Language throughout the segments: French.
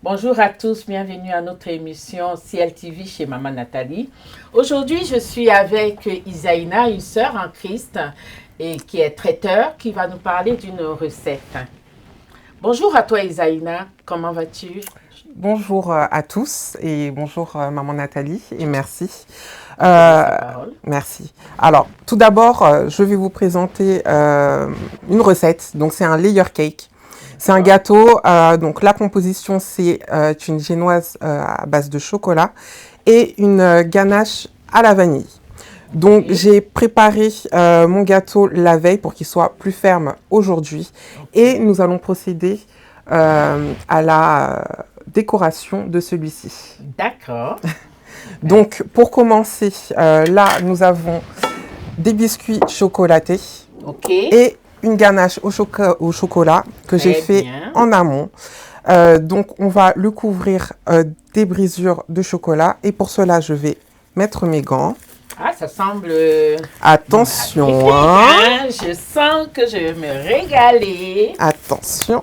Bonjour à tous, bienvenue à notre émission CLTV chez Maman Nathalie. Aujourd'hui, je suis avec Isaïna, une sœur en Christ et qui est traiteur, qui va nous parler d'une recette. Bonjour à toi Isaïna, comment vas-tu? Bonjour à tous et bonjour Maman Nathalie et merci. Merci. Alors, tout d'abord, je vais vous présenter une recette. Donc, c'est un layer cake. C'est un gâteau. Donc, la composition, c'est une génoise à base de chocolat et une ganache à la vanille. Donc, j'ai préparé mon gâteau la veille pour qu'il soit plus ferme aujourd'hui. Et nous allons procéder à la décoration de celui-ci. D'accord. Donc, pour commencer, là, nous avons des biscuits chocolatés et une ganache au chocolat que j'ai fait en amont. Donc, on va le couvrir des brisures de chocolat et pour cela, je vais mettre mes gants. Ah, ça semble... Attention, hein. Je sens que je vais me régaler. Attention.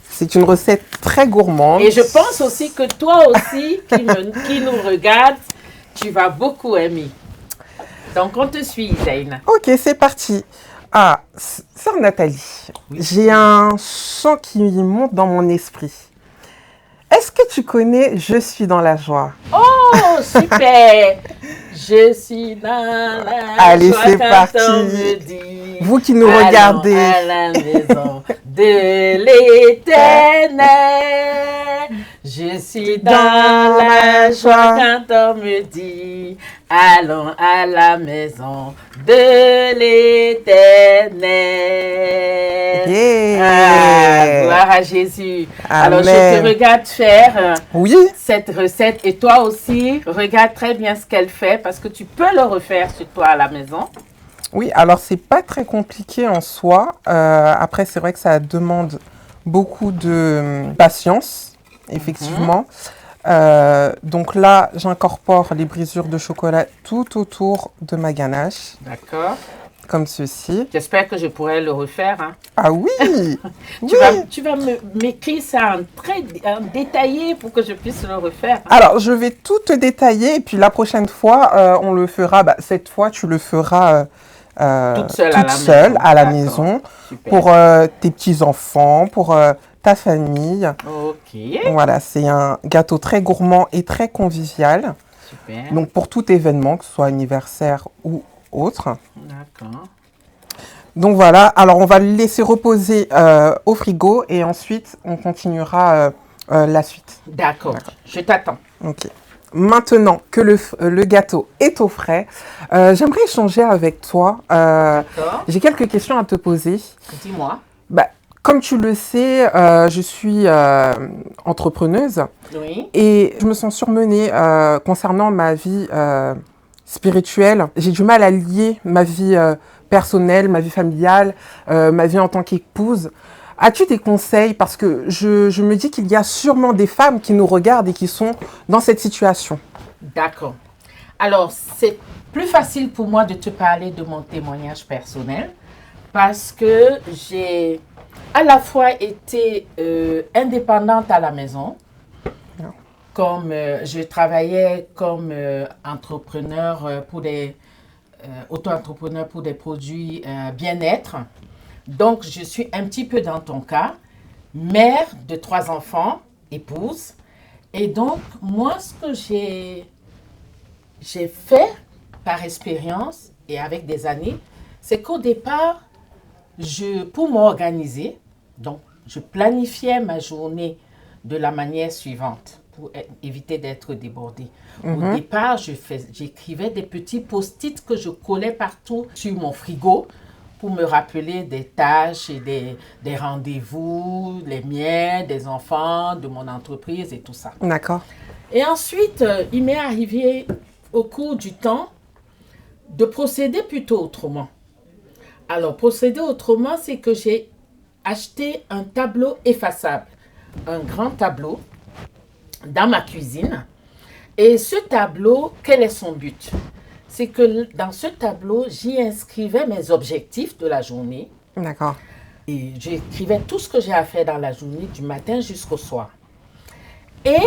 C'est une recette très gourmande. Et je pense aussi que toi aussi, qui nous regarde, tu vas beaucoup aimer. Donc, on te suit, Isaïna. Ok, c'est parti. Ah, sœur Nathalie, j'ai un chant qui monte dans mon esprit. Est-ce que tu connais « Je suis dans la joie » ? Oh, super. Je suis dans la joie. Allez, c'est parti. Vous qui nous regardez. À la maison de l'Éternel. Je suis dans la joie quand on me dit allons à la maison de l'Éternel. Yeah. Gloire à Jésus. Amen. Alors, je te regarde faire cette Oui. recette et toi aussi, regarde très bien ce qu'elle fait parce que tu peux le refaire sur toi à la maison. Oui, alors c'est pas très compliqué en soi. Après, c'est vrai que ça demande beaucoup de patience, effectivement. Donc là, j'incorpore les brisures de chocolat tout autour de ma ganache. D'accord. Comme ceci. J'espère que je pourrai le refaire. Hein. Ah oui, Tu vas m'écrire ça en détaillé pour que je puisse le refaire. Hein. Alors, je vais tout te détailler et puis la prochaine fois, on le fera. Cette fois, tu le feras toute seule à la maison pour tes petits-enfants, pour ta famille. Ok. Voilà, c'est un gâteau très gourmand et très convivial. Super. Donc, pour tout événement, que ce soit anniversaire ou autre. D'accord. Donc, voilà. Alors, on va le laisser reposer au frigo et ensuite, on continuera la suite. D'accord. Je t'attends. Ok. Maintenant que le gâteau est au frais, j'aimerais échanger avec toi. J'ai quelques questions à te poser. Dis-moi. Comme tu le sais, je suis entrepreneuse et je me sens surmenée concernant ma vie spirituelle. J'ai du mal à lier ma vie personnelle, ma vie familiale, ma vie en tant qu'épouse. As-tu des conseils? Parce que je me dis qu'il y a sûrement des femmes qui nous regardent et qui sont dans cette situation. D'accord. Alors, c'est plus facile pour moi de te parler de mon témoignage personnel parce que j'ai à la fois été indépendante à la maison, comme je travaillais comme entrepreneur auto-entrepreneur pour des produits bien-être. Donc, je suis un petit peu dans ton cas, mère de 3 enfants, épouse. Et donc, moi, ce que j'ai fait par expérience et avec des années, c'est qu'au départ, pour m'organiser, donc, je planifiais ma journée de la manière suivante pour éviter d'être débordée. Au départ, j'écrivais des petits post-it que je collais partout sur mon frigo pour me rappeler des tâches et des rendez-vous, les miens, des enfants, de mon entreprise et tout ça. D'accord. Et ensuite, il m'est arrivé au cours du temps de procéder plutôt autrement. Alors, procéder autrement, c'est que j'ai acheté un tableau effaçable, un grand tableau dans ma cuisine. Et ce tableau, quel est son but? C'est que dans ce tableau, j'y inscrivais mes objectifs de la journée. D'accord. Et j'écrivais tout ce que j'ai à faire dans la journée, du matin jusqu'au soir. Et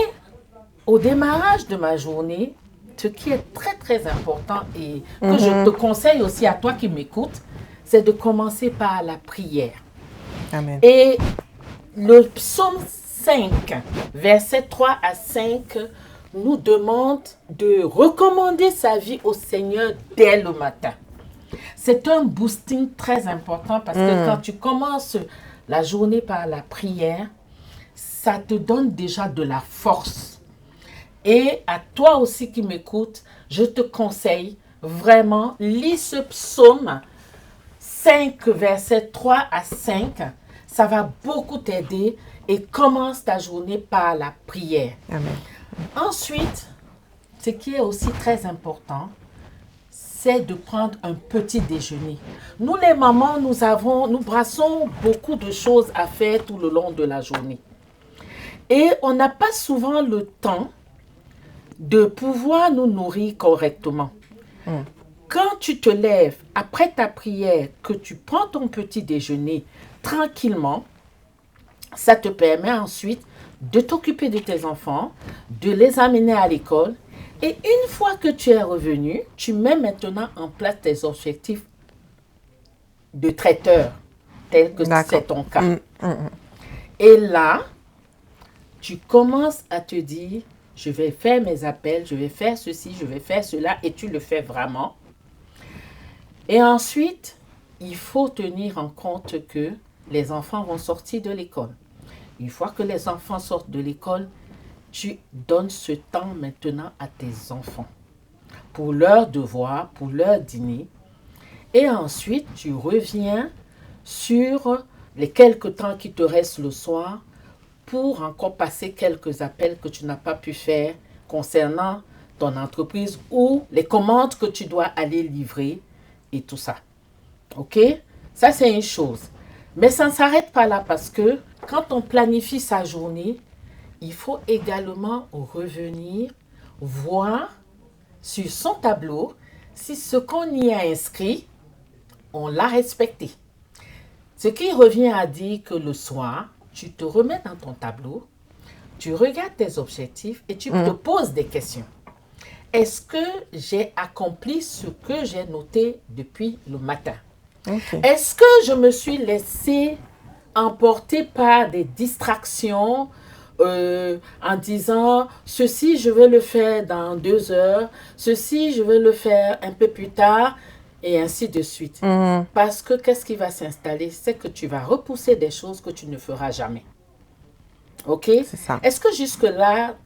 au démarrage de ma journée, ce qui est très très important et que je te conseille aussi à toi qui m'écoutes, c'est de commencer par la prière. Amen. Et le psaume 5, versets 3 à 5, nous demande de recommander sa vie au Seigneur dès le matin. C'est un boosting très important parce que quand tu commences la journée par la prière, ça te donne déjà de la force. Et à toi aussi qui m'écoutes, je te conseille vraiment, lis ce psaume 5, versets 3 à 5. Ça va beaucoup t'aider et commence ta journée par la prière. Amen. Ensuite, ce qui est aussi très important, c'est de prendre un petit déjeuner. Nous les mamans, nous brassons beaucoup de choses à faire tout le long de la journée. Et on n'a pas souvent le temps de pouvoir nous nourrir correctement. Quand tu te lèves après ta prière, que tu prends ton petit déjeuner tranquillement, ça te permet ensuite de t'occuper de tes enfants, de les amener à l'école. Et une fois que tu es revenu, tu mets maintenant en place tes objectifs de traiteur, tel que c'est ton cas. Et là, tu commences à te dire, je vais faire mes appels, je vais faire ceci, je vais faire cela, et tu le fais vraiment. Et ensuite, il faut tenir en compte que les enfants vont sortir de l'école. Une fois que les enfants sortent de l'école, tu donnes ce temps maintenant à tes enfants pour leurs devoirs, pour leur dîner. Et ensuite, tu reviens sur les quelques temps qui te restent le soir pour encore passer quelques appels que tu n'as pas pu faire concernant ton entreprise ou les commandes que tu dois aller livrer et tout ça. OK? Ça, c'est une chose. Mais ça ne s'arrête pas là parce que quand on planifie sa journée, il faut également revenir voir sur son tableau si ce qu'on y a inscrit, on l'a respecté. Ce qui revient à dire que le soir, tu te remets dans ton tableau, tu regardes tes objectifs et tu te poses des questions. Est-ce que j'ai accompli ce que j'ai noté depuis le matin? Est-ce que je me suis laissé emporter par des distractions en disant ceci je vais le faire dans 2 heures, ceci je vais le faire un peu plus tard et ainsi de suite. Parce que qu'est-ce qui va s'installer? C'est que tu vas repousser des choses que tu ne feras jamais. OK? C'est ça. Est-ce que jusque-là,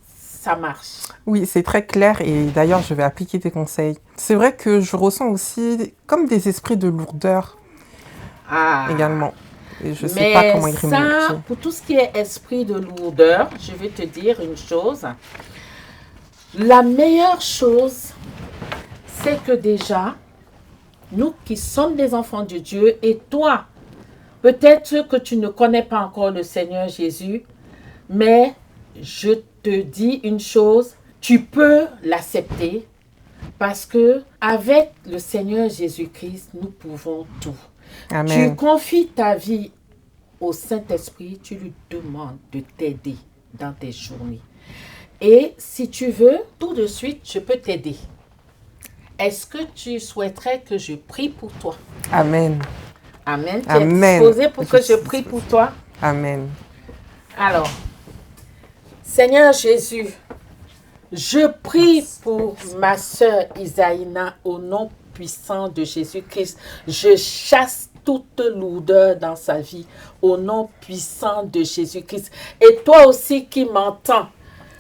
ça marche? Oui, c'est très clair et d'ailleurs, je vais appliquer tes conseils. C'est vrai que je ressens aussi comme des esprits de lourdeur également. Et je ne sais pas comment y remédier. Ça, pour tout ce qui est esprit de lourdeur, je vais te dire une chose. La meilleure chose, c'est que déjà, nous qui sommes des enfants de Dieu et toi, peut-être que tu ne connais pas encore le Seigneur Jésus, mais je te dis une chose, tu peux l'accepter parce que avec le Seigneur Jésus-Christ, nous pouvons tout. Amen. Tu confies ta vie au Saint-Esprit, tu lui demandes de t'aider dans tes journées. Et si tu veux, tout de suite, je peux t'aider. Est-ce que tu souhaiterais que je prie pour toi? Amen. Amen. Tu es disposé pour que je prie pour toi? Amen. Alors, Seigneur Jésus, je prie pour ma sœur Isaïna au nom puissant de Jésus-Christ. Je chasse toute lourdeur dans sa vie au nom puissant de Jésus-Christ. Et toi aussi qui m'entends,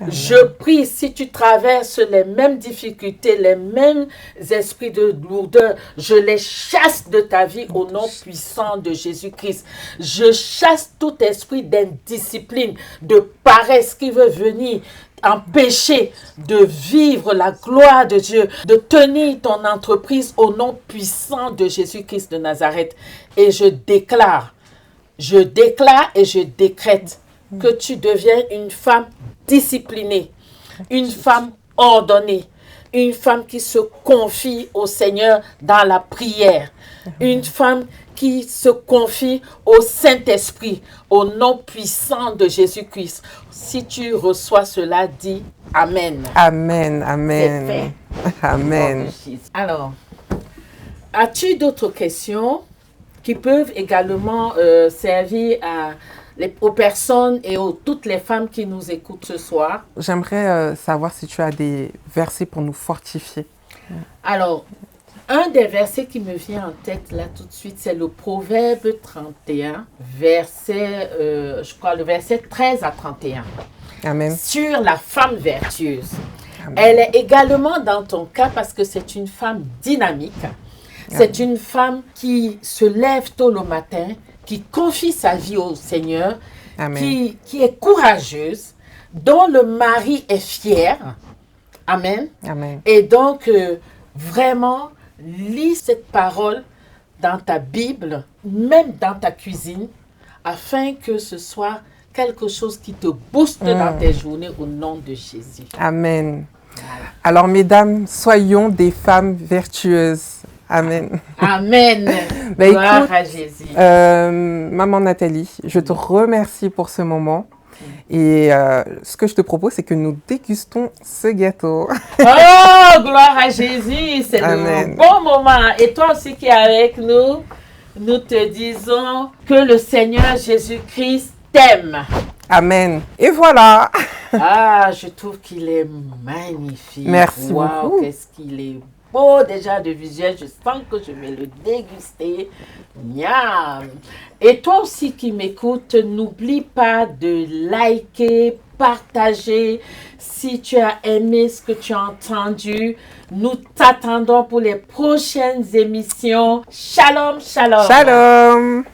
je prie, si tu traverses les mêmes difficultés, les mêmes esprits de lourdeur, je les chasse de ta vie au nom puissant de Jésus-Christ. Je chasse tout esprit d'indiscipline, de paresse qui veut venir empêcher de vivre la gloire de Dieu, de tenir ton entreprise au nom puissant de Jésus-Christ de Nazareth. Et je déclare et je décrète que tu deviens une femme disciplinée, une femme ordonnée, une femme qui se confie au Seigneur dans la prière, une femme qui se confie au Saint-Esprit, au nom puissant de Jésus-Christ. Si tu reçois cela, dis Amen. Amen, amen. C'est fait. Amen. Alors, as-tu d'autres questions qui peuvent également servir aux personnes et aux toutes les femmes qui nous écoutent ce soir? J'aimerais savoir si tu as des versets pour nous fortifier. Alors, un des versets qui me vient en tête là tout de suite, c'est le Proverbe 31, je crois le verset 13 à 31. Amen. Sur la femme vertueuse. Amen. Elle est également dans ton cas parce que c'est une femme dynamique. C'est une femme qui se lève tôt le matin, qui confie sa vie au Seigneur, qui est courageuse, dont le mari est fier. Amen. Amen. Et donc, vraiment, lis cette parole dans ta Bible, même dans ta cuisine, afin que ce soit quelque chose qui te booste dans tes journées au nom de Jésus. Amen. Alors, mesdames, soyons des femmes vertueuses. Amen. Amen. Gloire à Jésus. Maman Nathalie, je te remercie pour ce moment. Et ce que je te propose, c'est que nous dégustons ce gâteau. Oh, gloire à Jésus. C'est le bon moment. Et toi aussi qui es avec nous, nous te disons que le Seigneur Jésus-Christ t'aime. Amen. Et voilà. Ah, je trouve qu'il est magnifique. Merci beaucoup. Qu'est-ce qu'il est beau déjà de visuel. Je sens que je vais le déguster. Miam. Et toi aussi qui m'écoutes, n'oublie pas de liker, partager. Si tu as aimé ce que tu as entendu, nous t'attendons pour les prochaines émissions. Shalom, shalom. Shalom.